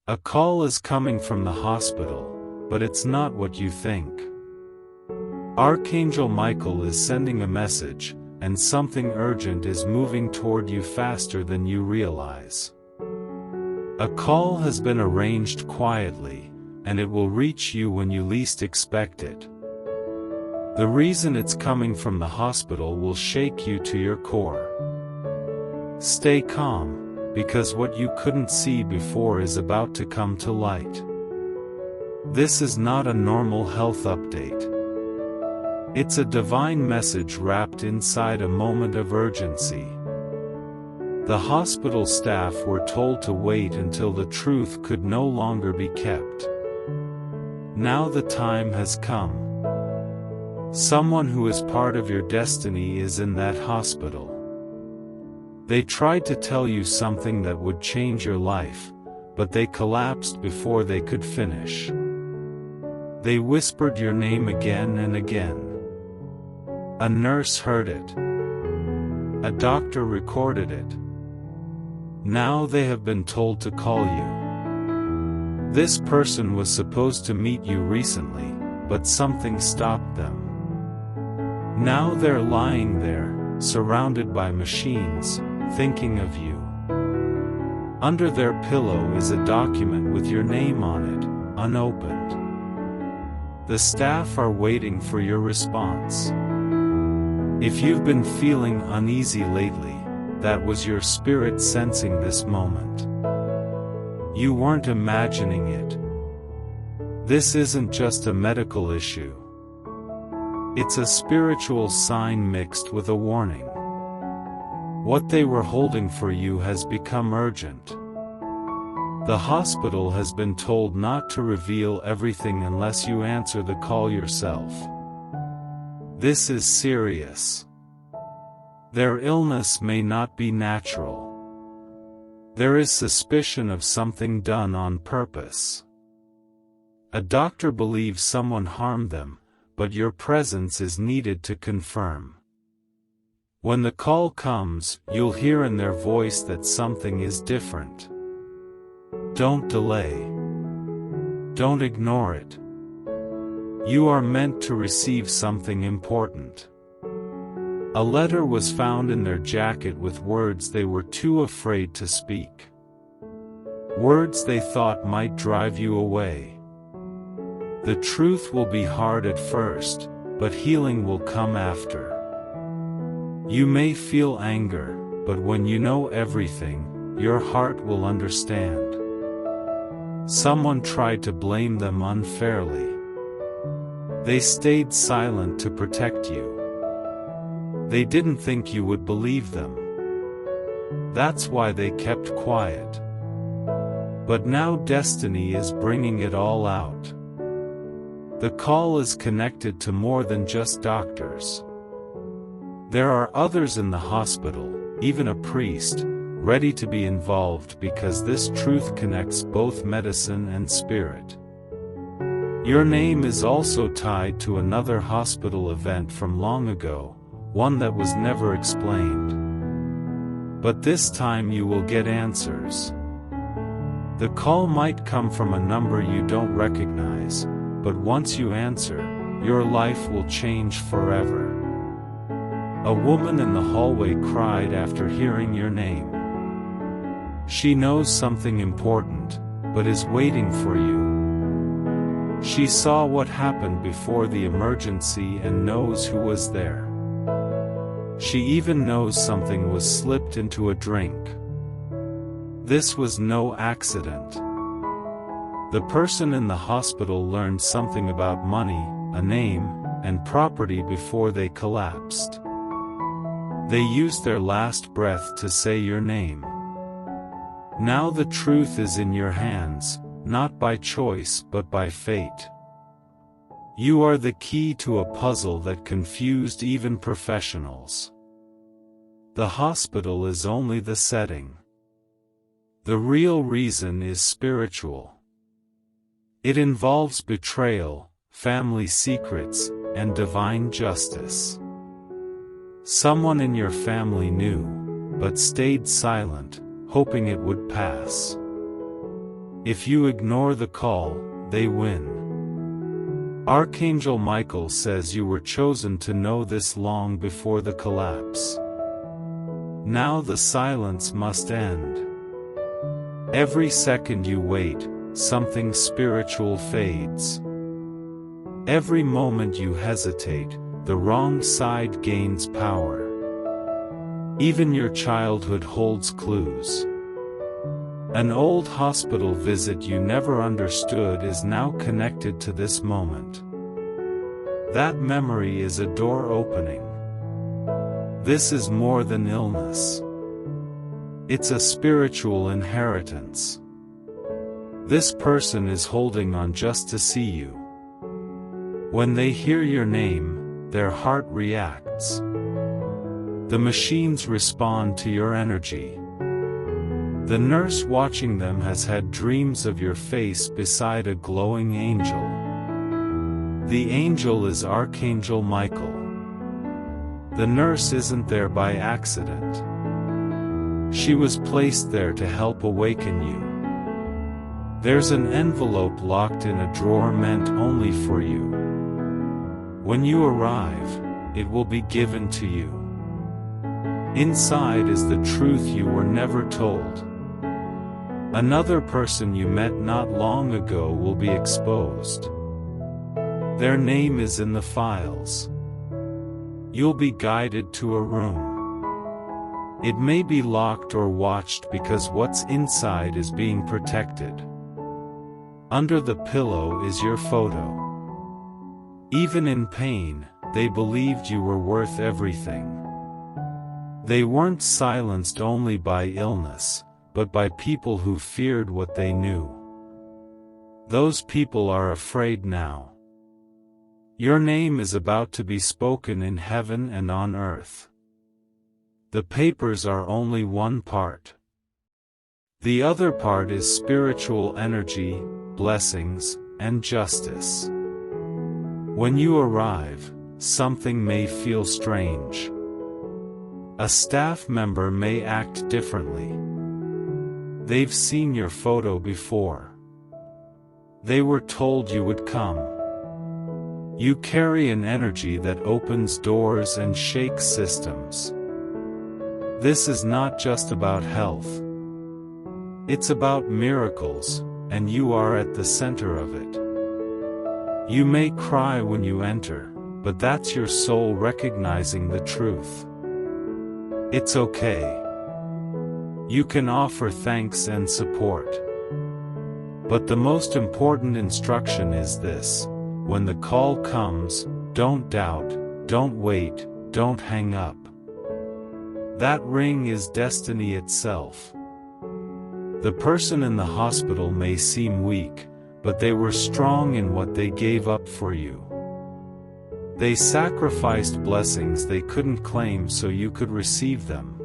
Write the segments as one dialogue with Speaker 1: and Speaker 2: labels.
Speaker 1: A call is coming from the hospital, but it's not what you think. Archangel Michael is sending a message, and something urgent is moving toward you faster than you realize. A call has been arranged quietly, and it will reach you when you least expect it. The reason it's coming from the hospital will shake you to your core. Stay calm, because what you couldn't see before is about to come to light. This is not a normal health update. It's a divine message wrapped inside a moment of urgency. The hospital staff were told to wait until the truth could no longer be kept. Now the time has come. Someone who is part of your destiny is in that hospital. They tried to tell you something that would change your life, but they collapsed before they could finish. They whispered your name again and again. A nurse heard it. A doctor recorded it. Now they have been told to call you. This person was supposed to meet you recently, but something stopped them. Now they're lying there, surrounded by machines, thinking of you. Under their pillow is a document with your name on it, unopened. The staff are waiting for your response. If you've been feeling uneasy lately, that was your spirit sensing this moment. You weren't imagining it. This isn't just a medical issue. It's a spiritual sign mixed with a warning. What they were holding for you has become urgent. The hospital has been told not to reveal everything unless you answer the call yourself. This is serious. Their illness may not be natural. There is suspicion of something done on purpose. A doctor believes someone harmed them, but your presence is needed to confirm. When the call comes, you'll hear in their voice that something is different. Don't delay. Don't ignore it. You are meant to receive something important. A letter was found in their jacket with words they were too afraid to speak. Words they thought might drive you away. The truth will be hard at first, but healing will come after. You may feel anger, but when you know everything, your heart will understand. Someone tried to blame them unfairly. They stayed silent to protect you. They didn't think you would believe them. That's why they kept quiet. But now destiny is bringing it all out. The call is connected to more than just doctors. There are others in the hospital, even a priest, ready to be involved because this truth connects both medicine and spirit. Your name is also tied to another hospital event from long ago, one that was never explained. But this time you will get answers. The call might come from a number you don't recognize, but once you answer, your life will change forever. A woman in the hallway cried after hearing your name. She knows something important, but is waiting for you. She saw what happened before the emergency and knows who was there. She even knows something was slipped into a drink. This was no accident. The person in the hospital learned something about money, a name, and property before they collapsed. They used their last breath to say your name. Now the truth is in your hands, not by choice but by fate. You are the key to a puzzle that confused even professionals. The hospital is only the setting. The real reason is spiritual. It involves betrayal, family secrets, and divine justice. Someone in your family knew, but stayed silent, hoping it would pass. If you ignore the call, they win. Archangel Michael says you were chosen to know this long before the collapse. Now the silence must end. Every second you wait, something spiritual fades. Every moment you hesitate, the wrong side gains power. Even your childhood holds clues. An old hospital visit you never understood is now connected to this moment. That memory is a door opening. This is more than illness. It's a spiritual inheritance. This person is holding on just to see you. When they hear your name, their heart reacts. The machines respond to your energy. The nurse watching them has had dreams of your face beside a glowing angel. The angel is Archangel Michael. The nurse isn't there by accident. She was placed there to help awaken you. There's an envelope locked in a drawer meant only for you. When you arrive, it will be given to you. Inside is the truth you were never told. Another person you met not long ago will be exposed. Their name is in the files. You'll be guided to a room. It may be locked or watched because what's inside is being protected. Under the pillow is your photo. Even in pain, they believed you were worth everything. They weren't silenced only by illness, but by people who feared what they knew. Those people are afraid now. Your name is about to be spoken in heaven and on earth. The papers are only one part. The other part is spiritual energy, blessings, and justice. When you arrive, something may feel strange. A staff member may act differently. They've seen your photo before. They were told you would come. You carry an energy that opens doors and shakes systems. This is not just about health. It's about miracles, and you are at the center of it. You may cry when you enter, but that's your soul recognizing the truth. It's okay. You can offer thanks and support. But the most important instruction is this: when the call comes, don't doubt, don't wait, don't hang up. That ring is destiny itself. The person in the hospital may seem weak, but they were strong in what they gave up for you. They sacrificed blessings they couldn't claim so you could receive them.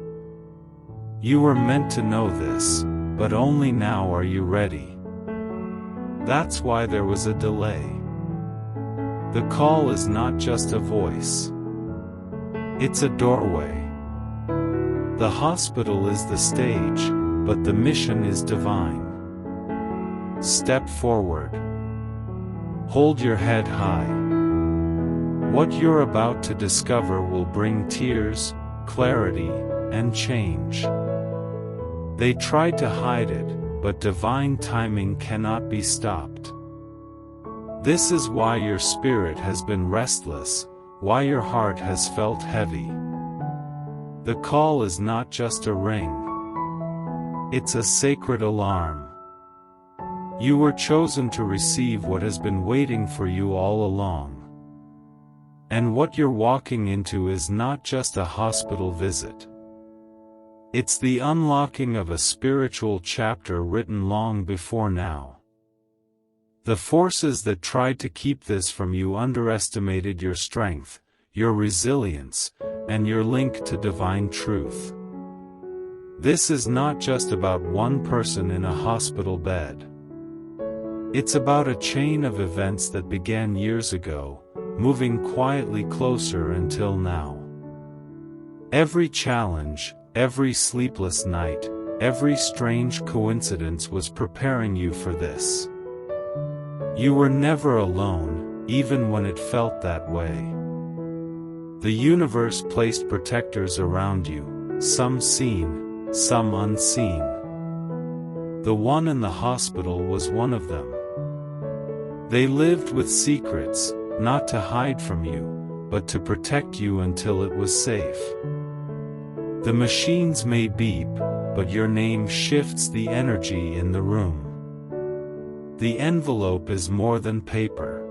Speaker 1: You were meant to know this, but only now are you ready. That's why there was a delay. The call is not just a voice. It's a doorway. The hospital is the stage, but the mission is divine. Step forward. Hold your head high. What you're about to discover will bring tears, clarity, and change. They tried to hide it, but divine timing cannot be stopped. This is why your spirit has been restless, why your heart has felt heavy. The call is not just a ring. It's a sacred alarm. You were chosen to receive what has been waiting for you all along. And what you're walking into is not just a hospital visit. It's the unlocking of a spiritual chapter written long before now. The forces that tried to keep this from you underestimated your strength, your resilience, and your link to divine truth. This is not just about one person in a hospital bed. It's about a chain of events that began years ago, moving quietly closer until now. Every challenge, every sleepless night, every strange coincidence was preparing you for this. You were never alone, even when it felt that way. The universe placed protectors around you, some seen, some unseen. The one in the hospital was one of them. They lived with secrets, not to hide from you, but to protect you until it was safe. The machines may beep, but your name shifts the energy in the room. The envelope is more than paper.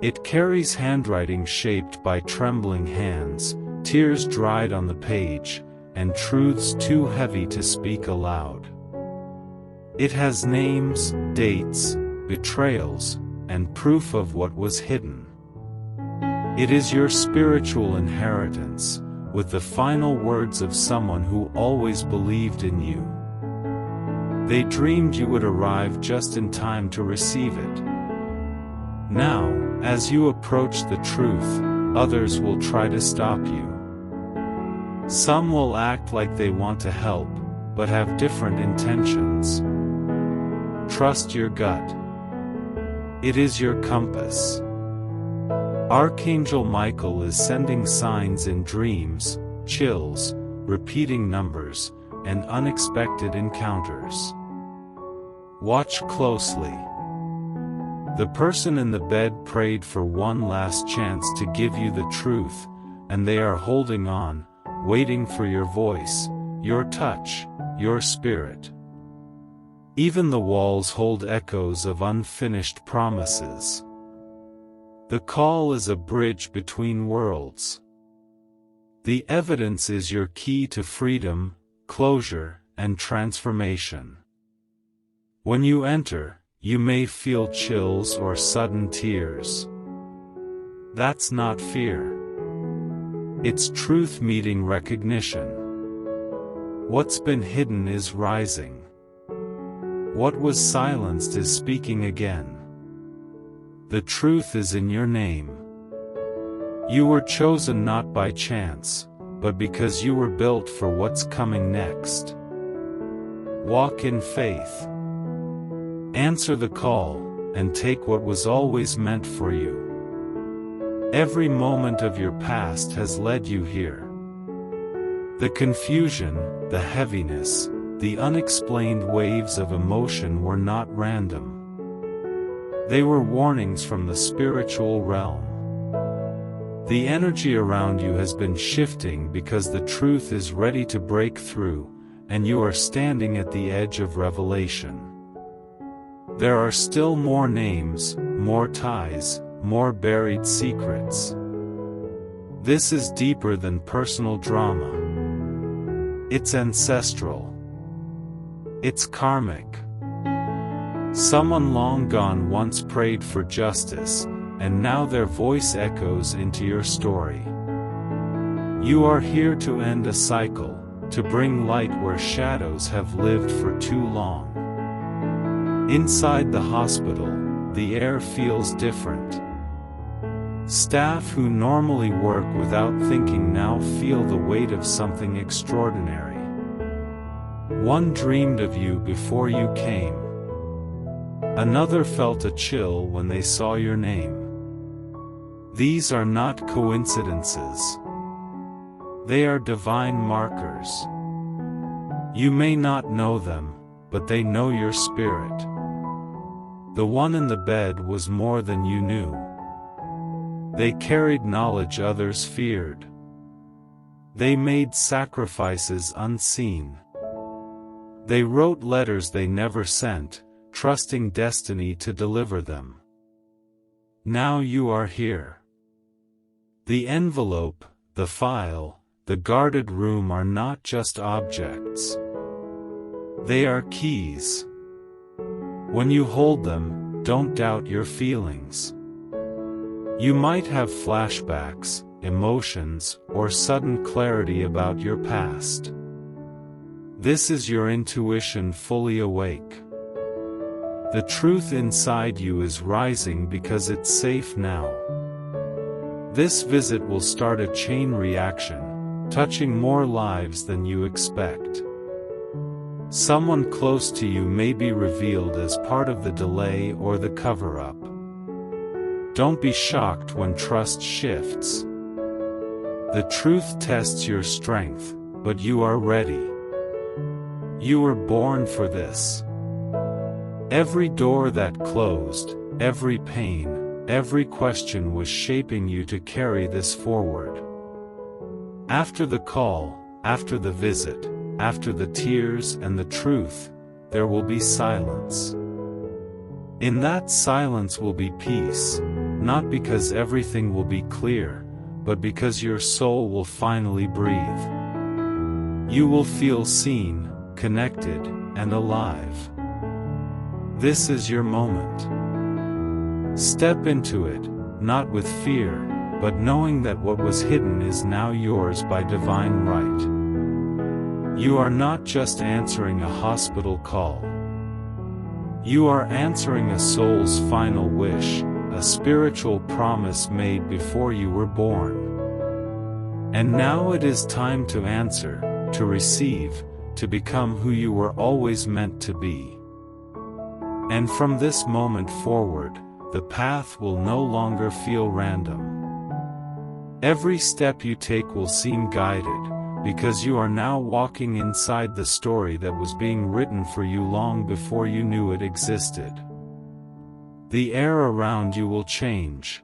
Speaker 1: It carries handwriting shaped by trembling hands, tears dried on the page, and truths too heavy to speak aloud. It has names, dates, betrayals, and proof of what was hidden. It is your spiritual inheritance, with the final words of someone who always believed in you. They dreamed you would arrive just in time to receive it. Now, as you approach the truth, others will try to stop you. Some will act like they want to help, but have different intentions. Trust your gut. It is your compass. Archangel Michael is sending signs in dreams, chills, repeating numbers, and unexpected encounters. Watch closely. The person in the bed prayed for one last chance to give you the truth, and they are holding on, waiting for your voice, your touch, your spirit. Even the walls hold echoes of unfinished promises. The call is a bridge between worlds. The evidence is your key to freedom, closure, and transformation. When you enter, you may feel chills or sudden tears. That's not fear. It's truth meeting recognition. What's been hidden is rising. What was silenced is speaking again. The truth is in your name. You were chosen not by chance, but because you were built for what's coming next. Walk in faith. Answer the call, and take what was always meant for you. Every moment of your past has led you here. The confusion, the heaviness, the unexplained waves of emotion were not random. They were warnings from the spiritual realm. The energy around you has been shifting because the truth is ready to break through, and you are standing at the edge of revelation. There are still more names, more ties, more buried secrets. This is deeper than personal drama. It's ancestral. It's karmic. Someone long gone once prayed for justice, and now their voice echoes into your story. You are here to end a cycle, to bring light where shadows have lived for too long. Inside the hospital, the air feels different. Staff who normally work without thinking now feel the weight of something extraordinary. One dreamed of you before you came. Another felt a chill when they saw your name. These are not coincidences. They are divine markers. You may not know them, but they know your spirit. The one in the bed was more than you knew. They carried knowledge others feared. They made sacrifices unseen. They wrote letters they never sent, trusting destiny to deliver them. Now you are here. The envelope, the file, the guarded room are not just objects. They are keys. When you hold them, don't doubt your feelings. You might have flashbacks, emotions, or sudden clarity about your past. This is your intuition fully awake. The truth inside you is rising because it's safe now. This visit will start a chain reaction, touching more lives than you expect. Someone close to you may be revealed as part of the delay or the cover-up. Don't be shocked when trust shifts. The truth tests your strength, but you are ready. You were born for this. Every door that closed, every pain, every question was shaping you to carry this forward. After the call, after the visit, after the tears and the truth, there will be silence. In that silence will be peace, not because everything will be clear, but because your soul will finally breathe. You will feel seen, connected, and alive. This is your moment. Step into it, not with fear, but knowing that what was hidden is now yours by divine right. You are not just answering a hospital call. You are answering a soul's final wish, a spiritual promise made before you were born. And now it is time to answer, to receive, to become who you were always meant to be. And from this moment forward, the path will no longer feel random. Every step you take will seem guided, because you are now walking inside the story that was being written for you long before you knew it existed. The air around you will change.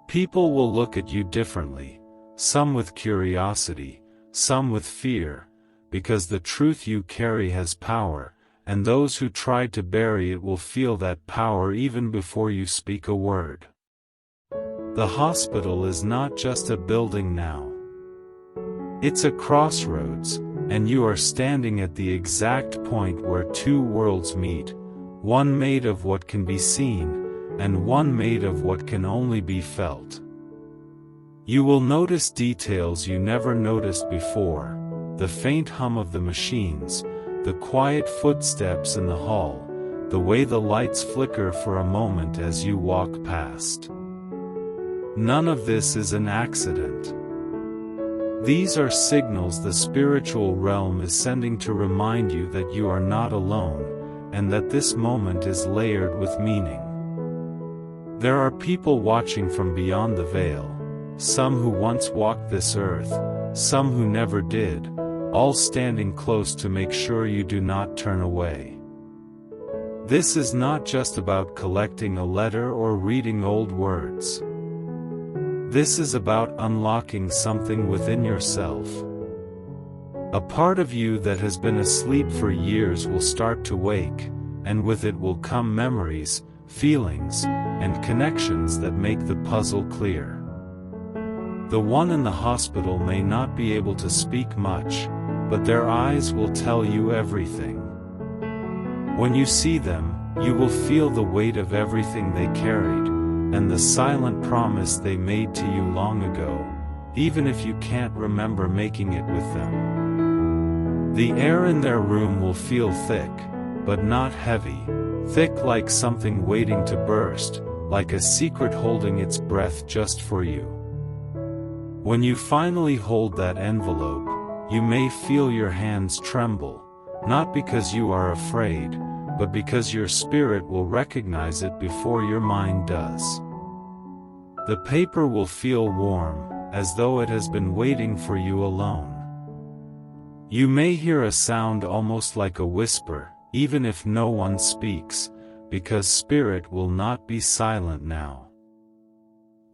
Speaker 1: People will look at you differently, some with curiosity, some with fear, because the truth you carry has power, and those who tried to bury it will feel that power even before you speak a word. The hospital is not just a building now. It's a crossroads, and you are standing at the exact point where two worlds meet, one made of what can be seen, and one made of what can only be felt. You will notice details you never noticed before, the faint hum of the machines, the quiet footsteps in the hall, the way the lights flicker for a moment as you walk past. None of this is an accident. These are signals the spiritual realm is sending to remind you that you are not alone, and that this moment is layered with meaning. There are people watching from beyond the veil, some who once walked this earth, some who never did, all standing close to make sure you do not turn away. This is not just about collecting a letter or reading old words. This is about unlocking something within yourself. A part of you that has been asleep for years will start to wake, and with it will come memories, feelings, and connections that make the puzzle clear. The one in the hospital may not be able to speak much, but their eyes will tell you everything. When you see them, you will feel the weight of everything they carried, and the silent promise they made to you long ago, even if you can't remember making it with them. The air in their room will feel thick, but not heavy, thick like something waiting to burst, like a secret holding its breath just for you. When you finally hold that envelope, you may feel your hands tremble, not because you are afraid, but because your spirit will recognize it before your mind does. The paper will feel warm, as though it has been waiting for you alone. You may hear a sound almost like a whisper, even if no one speaks, because spirit will not be silent now.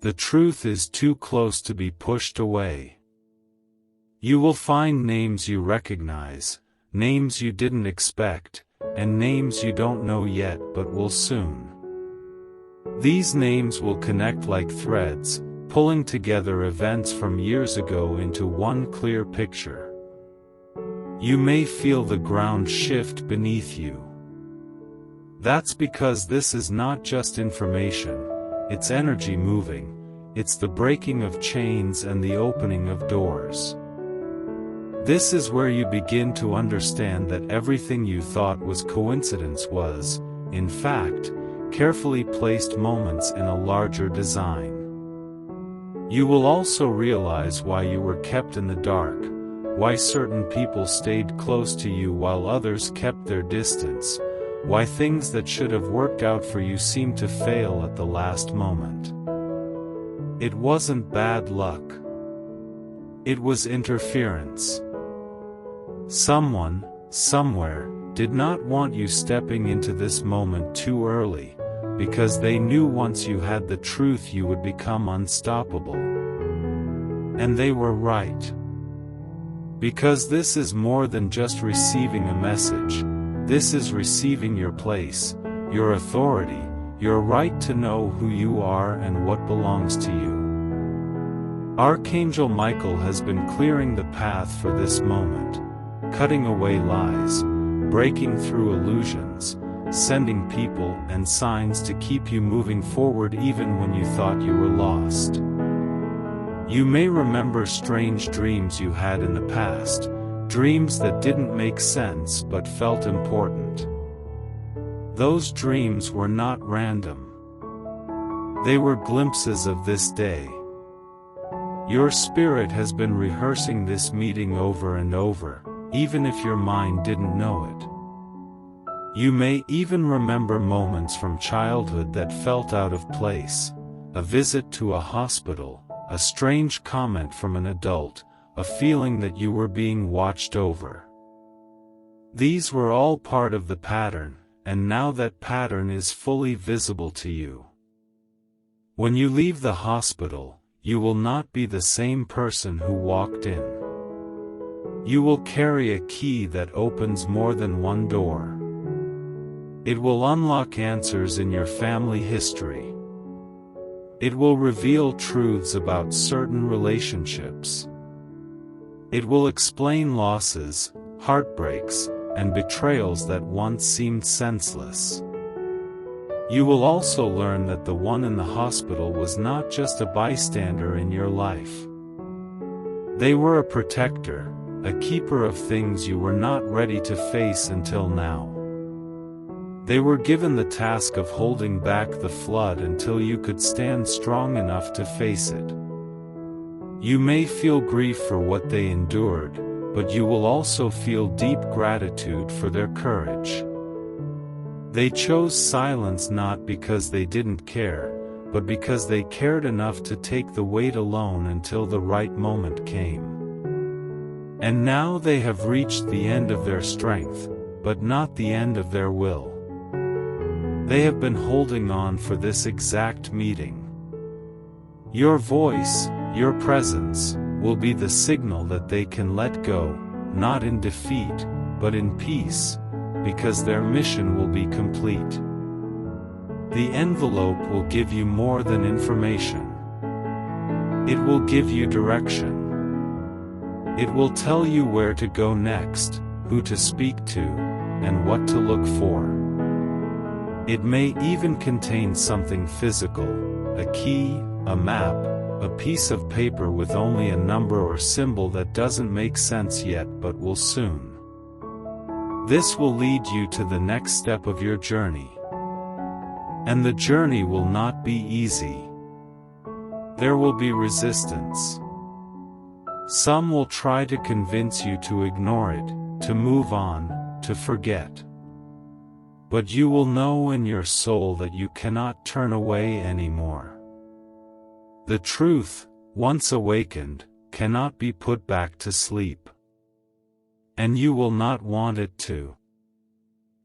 Speaker 1: The truth is too close to be pushed away. You will find names you recognize, names you didn't expect, and names you don't know yet but will soon. These names will connect like threads, pulling together events from years ago into one clear picture. You may feel the ground shift beneath you. That's because this is not just information, it's energy moving, it's the breaking of chains and the opening of doors. This is where you begin to understand that everything you thought was coincidence was, in fact, carefully placed moments in a larger design. You will also realize why you were kept in the dark, why certain people stayed close to you while others kept their distance, why things that should have worked out for you seemed to fail at the last moment. It wasn't bad luck. It was interference. Someone, somewhere, did not want you stepping into this moment too early, because they knew once you had the truth you would become unstoppable. And they were right. Because this is more than just receiving a message, this is receiving your place, your authority, your right to know who you are and what belongs to you. Archangel Michael has been clearing the path for this moment, cutting away lies, breaking through illusions, sending people and signs to keep you moving forward even when you thought you were lost. You may remember strange dreams you had in the past, dreams that didn't make sense but felt important. Those dreams were not random. They were glimpses of this day. Your spirit has been rehearsing this meeting over and over, even if your mind didn't know it. You may even remember moments from childhood that felt out of place, a visit to a hospital, a strange comment from an adult, a feeling that you were being watched over. These were all part of the pattern, and now that pattern is fully visible to you. When you leave the hospital, you will not be the same person who walked in. You will carry a key that opens more than one door. It will unlock answers in your family history. It will reveal truths about certain relationships. It will explain losses, heartbreaks, and betrayals that once seemed senseless. You will also learn that the one in the hospital was not just a bystander in your life. They were a protector, a keeper of things you were not ready to face until now. They were given the task of holding back the flood until you could stand strong enough to face it. You may feel grief for what they endured, but you will also feel deep gratitude for their courage. They chose silence not because they didn't care, but because they cared enough to take the weight alone until the right moment came. And now they have reached the end of their strength, but not the end of their will. They have been holding on for this exact meeting. Your voice, your presence, will be the signal that they can let go, not in defeat, but in peace, because their mission will be complete. The envelope will give you more than information. It will give you direction. It will tell you where to go next, who to speak to, and what to look for. It may even contain something physical, a key, a map, a piece of paper with only a number or symbol that doesn't make sense yet but will soon. This will lead you to the next step of your journey. And the journey will not be easy. There will be resistance. Some will try to convince you to ignore it, to move on, to forget. But you will know in your soul that you cannot turn away anymore. The truth, once awakened, cannot be put back to sleep. And you will not want it to.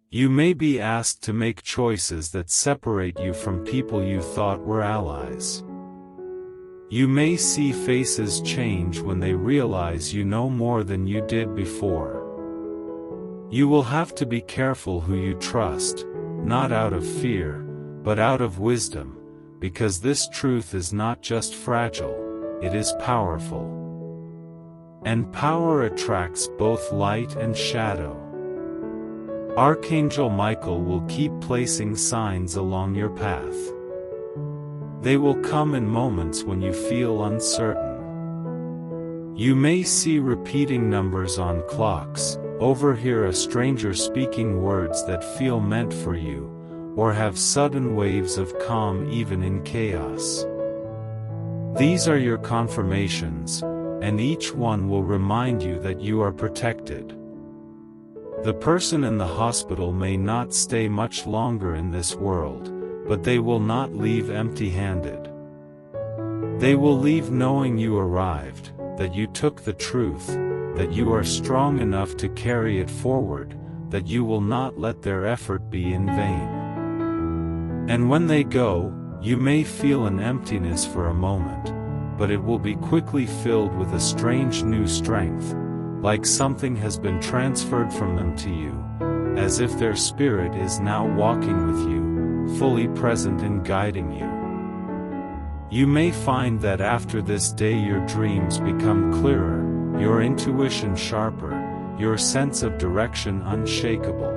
Speaker 1: You may be asked to make choices that separate you from people you thought were allies. You may see faces change when they realize you know more than you did before. You will have to be careful who you trust, not out of fear, but out of wisdom, because this truth is not just fragile, it is powerful. And power attracts both light and shadow. Archangel Michael will keep placing signs along your path. They will come in moments when you feel uncertain. You may see repeating numbers on clocks, overhear a stranger speaking words that feel meant for you, or have sudden waves of calm even in chaos. These are your confirmations, and each one will remind you that you are protected. The person in the hospital may not stay much longer in this world, but they will not leave empty-handed. They will leave knowing you arrived, that you took the truth, that you are strong enough to carry it forward, that you will not let their effort be in vain. And when they go, you may feel an emptiness for a moment, but it will be quickly filled with a strange new strength, like something has been transferred from them to you, as if their spirit is now walking with you, fully present and guiding you. You may find that after this day your dreams become clearer, your intuition sharper, your sense of direction unshakable.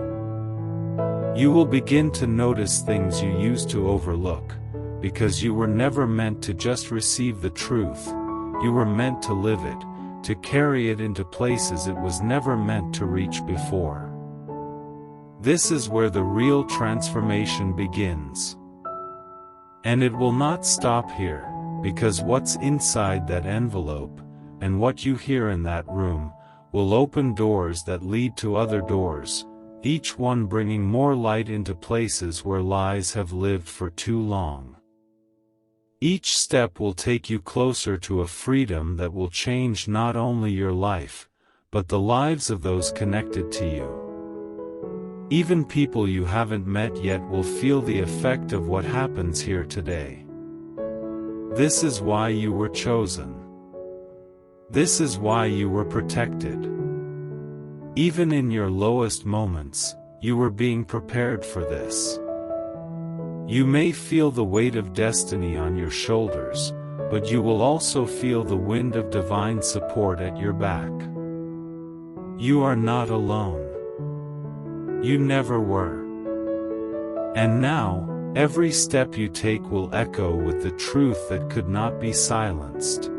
Speaker 1: You will begin to notice things you used to overlook, because you were never meant to just receive the truth, you were meant to live it, to carry it into places it was never meant to reach before. This is where the real transformation begins. And it will not stop here, because what's inside that envelope, and what you hear in that room, will open doors that lead to other doors, each one bringing more light into places where lies have lived for too long. Each step will take you closer to a freedom that will change not only your life, but the lives of those connected to you. Even people you haven't met yet will feel the effect of what happens here today. This is why you were chosen. This is why you were protected. Even in your lowest moments, you were being prepared for this. You may feel the weight of destiny on your shoulders, but you will also feel the wind of divine support at your back. You are not alone. You never were. And now, every step you take will echo with the truth that could not be silenced.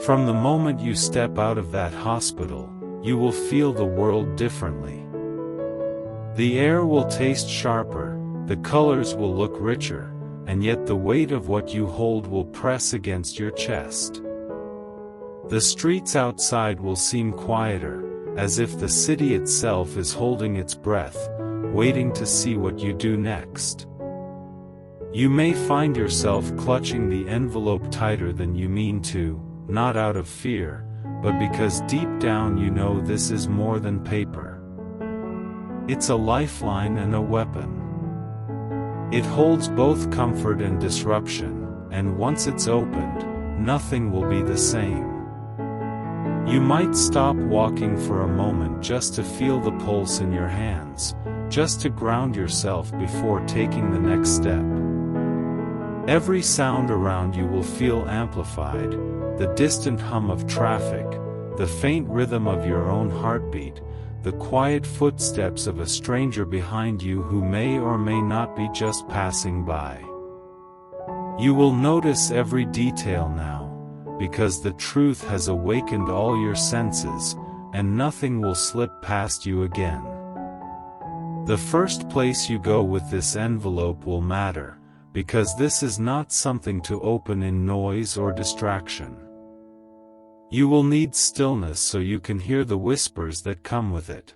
Speaker 1: From the moment you step out of that hospital, you will feel the world differently. The air will taste sharper, the colors will look richer, and yet the weight of what you hold will press against your chest. The streets outside will seem quieter, as if the city itself is holding its breath, waiting to see what you do next. You may find yourself clutching the envelope tighter than you mean to, not out of fear, but because deep down you know this is more than paper. It's a lifeline and a weapon. It holds both comfort and disruption, and once it's opened, nothing will be the same. You might stop walking for a moment just to feel the pulse in your hands, just to ground yourself before taking the next step. Every sound around you will feel amplified, the distant hum of traffic, the faint rhythm of your own heartbeat, the quiet footsteps of a stranger behind you who may or may not be just passing by. You will notice every detail now, because the truth has awakened all your senses, and nothing will slip past you again. The first place you go with this envelope will matter, because this is not something to open in noise or distraction. You will need stillness so you can hear the whispers that come with it.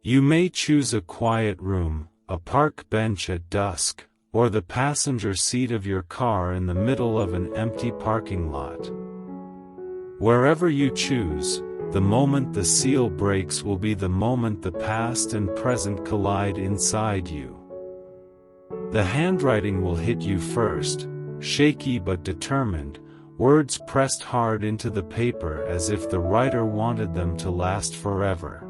Speaker 1: You may choose a quiet room, a park bench at dusk, or the passenger seat of your car in the middle of an empty parking lot. Wherever you choose, the moment the seal breaks will be the moment the past and present collide inside you. The handwriting will hit you first, shaky but determined, words pressed hard into the paper as if the writer wanted them to last forever.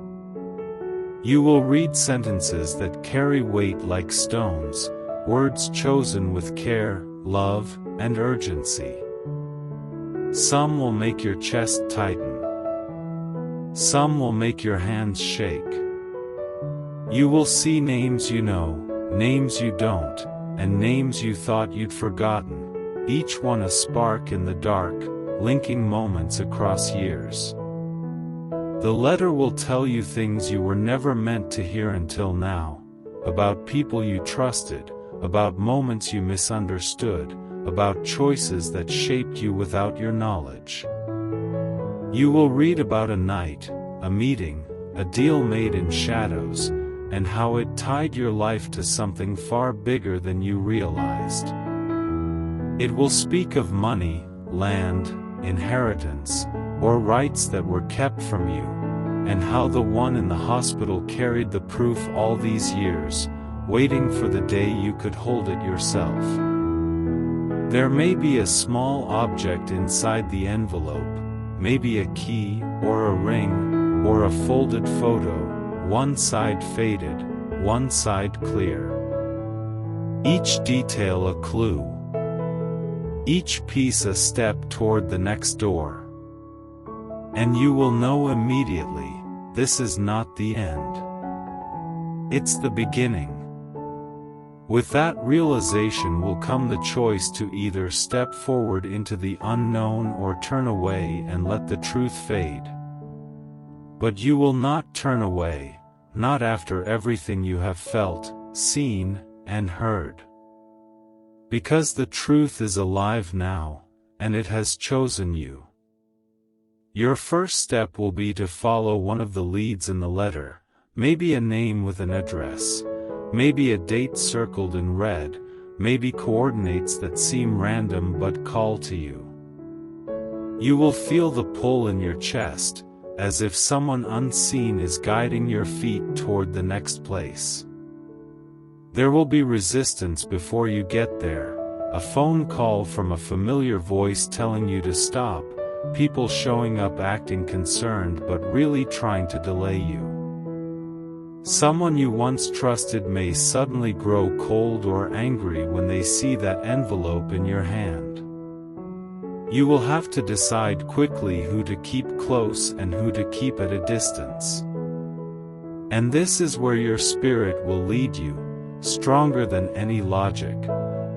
Speaker 1: You will read sentences that carry weight like stones, words chosen with care, love, and urgency. Some will make your chest tighten. Some will make your hands shake. You will see names you know, names you don't, and names you thought you'd forgotten. Each one a spark in the dark, linking moments across years. The letter will tell you things you were never meant to hear until now, about people you trusted, about moments you misunderstood, about choices that shaped you without your knowledge. You will read about a night, a meeting, a deal made in shadows, and how it tied your life to something far bigger than you realized. It will speak of money, land, inheritance, or rights that were kept from you, and how the one in the hospital carried the proof all these years, waiting for the day you could hold it yourself. There may be a small object inside the envelope, maybe a key, or a ring, or a folded photo, one side faded, one side clear. Each detail a clue. Each piece a step toward the next door. And you will know immediately, this is not the end. It's the beginning. With that realization will come the choice to either step forward into the unknown or turn away and let the truth fade. But you will not turn away, not after everything you have felt, seen, and heard. Because the truth is alive now, and it has chosen you. Your first step will be to follow one of the leads in the letter, maybe a name with an address, maybe a date circled in red, maybe coordinates that seem random but call to you. You will feel the pull in your chest, as if someone unseen is guiding your feet toward the next place. There will be resistance before you get there, a phone call from a familiar voice telling you to stop, people showing up acting concerned but really trying to delay you. Someone you once trusted may suddenly grow cold or angry when they see that envelope in your hand. You will have to decide quickly who to keep close and who to keep at a distance. And this is where your spirit will lead you, stronger than any logic,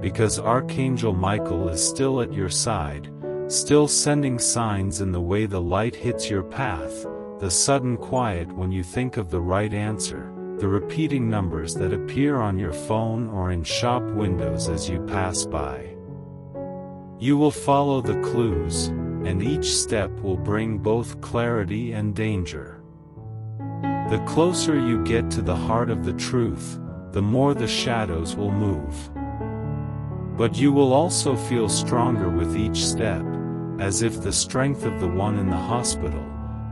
Speaker 1: because Archangel Michael is still at your side, still sending signs in the way the light hits your path, the sudden quiet when you think of the right answer, the repeating numbers that appear on your phone or in shop windows as you pass by. You will follow the clues, and each step will bring both clarity and danger. The closer you get to the heart of the truth, the more the shadows will move. But you will also feel stronger with each step, as if the strength of the one in the hospital,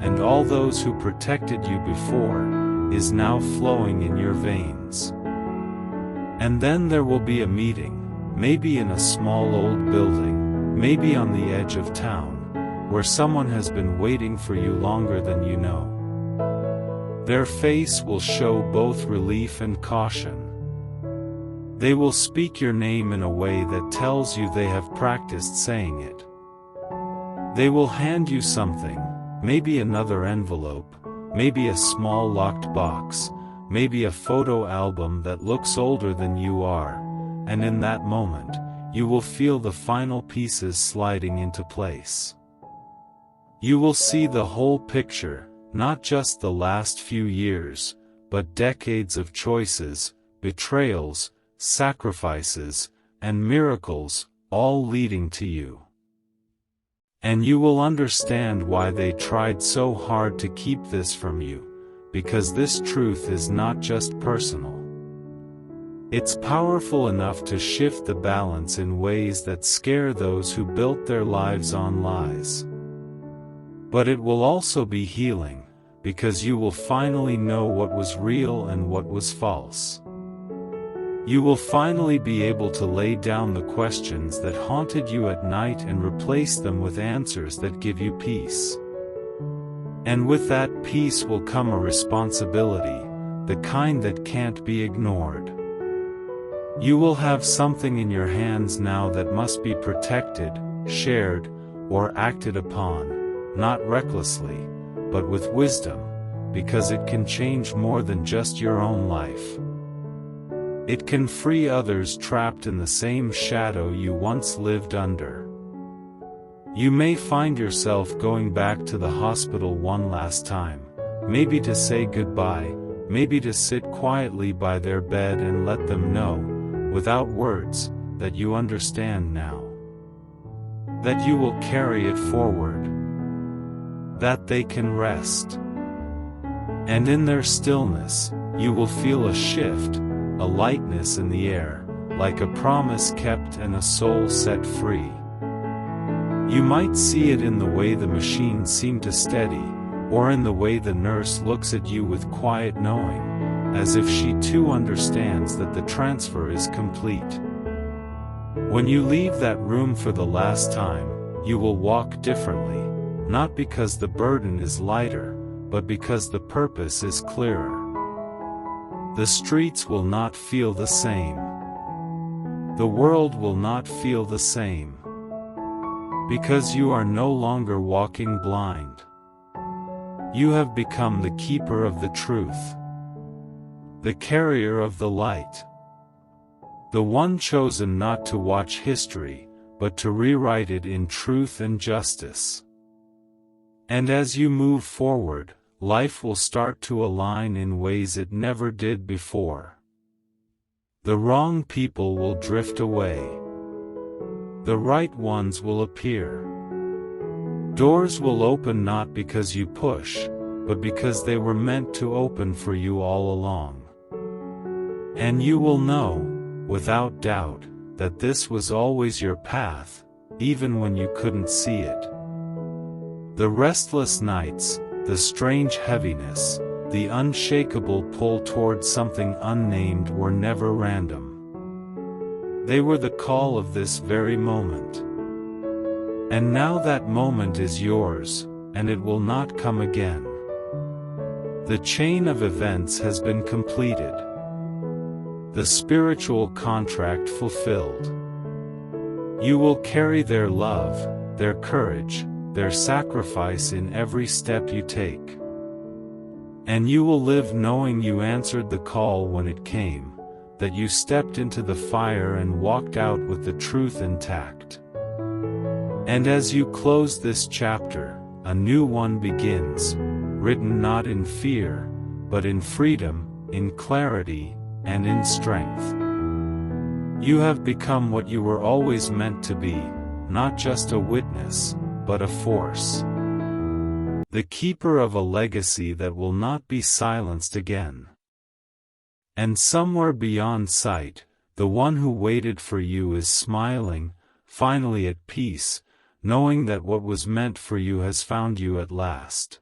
Speaker 1: and all those who protected you before, is now flowing in your veins. And then there will be a meeting, maybe in a small old building, maybe on the edge of town, where someone has been waiting for you longer than you know. Their face will show both relief and caution. They will speak your name in a way that tells you they have practiced saying it. They will hand you something, maybe another envelope, maybe a small locked box, maybe a photo album that looks older than you are, and in that moment, you will feel the final pieces sliding into place. You will see the whole picture, not just the last few years, but decades of choices, betrayals, sacrifices, and miracles, all leading to you. And you will understand why they tried so hard to keep this from you, because this truth is not just personal. It's powerful enough to shift the balance in ways that scare those who built their lives on lies. But it will also be healing, because you will finally know what was real and what was false. You will finally be able to lay down the questions that haunted you at night and replace them with answers that give you peace. And with that peace will come a responsibility, the kind that can't be ignored. You will have something in your hands now that must be protected, shared, or acted upon, not recklessly, but with wisdom, because it can change more than just your own life. It can free others trapped in the same shadow you once lived under. You may find yourself going back to the hospital one last time, maybe to say goodbye, maybe to sit quietly by their bed and let them know, without words, that you understand now. that you will carry it forward, that they can rest. And in their stillness, you will feel a shift, a lightness in the air, like a promise kept and a soul set free. You might see it in the way the machine seemed to steady, or in the way the nurse looks at you with quiet knowing, as if she too understands that the transfer is complete. When you leave that room for the last time, you will walk differently, not because the burden is lighter, but because the purpose is clearer. The streets will not feel the same. The world will not feel the same. Because you are no longer walking blind. You have become the keeper of the truth, the carrier of the light, the one chosen not to watch history, but to rewrite it in truth and justice. And as you move forward, life will start to align in ways it never did before. The wrong people will drift away. The right ones will appear. Doors will open not because you push, but because they were meant to open for you all along. And you will know, without doubt, that this was always your path, even when you couldn't see it. The restless nights, the strange heaviness, the unshakable pull toward something unnamed were never random. They were the call of this very moment. And now that moment is yours, and it will not come again. The chain of events has been completed. The spiritual contract fulfilled. You will carry their love, their courage, their sacrifice in every step you take. And you will live knowing you answered the call when it came, that you stepped into the fire and walked out with the truth intact. And as you close this chapter, a new one begins, written not in fear, but in freedom, in clarity, and in strength. You have become what you were always meant to be, not just a witness, but a force. The keeper of a legacy that will not be silenced again. And somewhere beyond sight, the one who waited for you is smiling, finally at peace, knowing that what was meant for you has found you at last.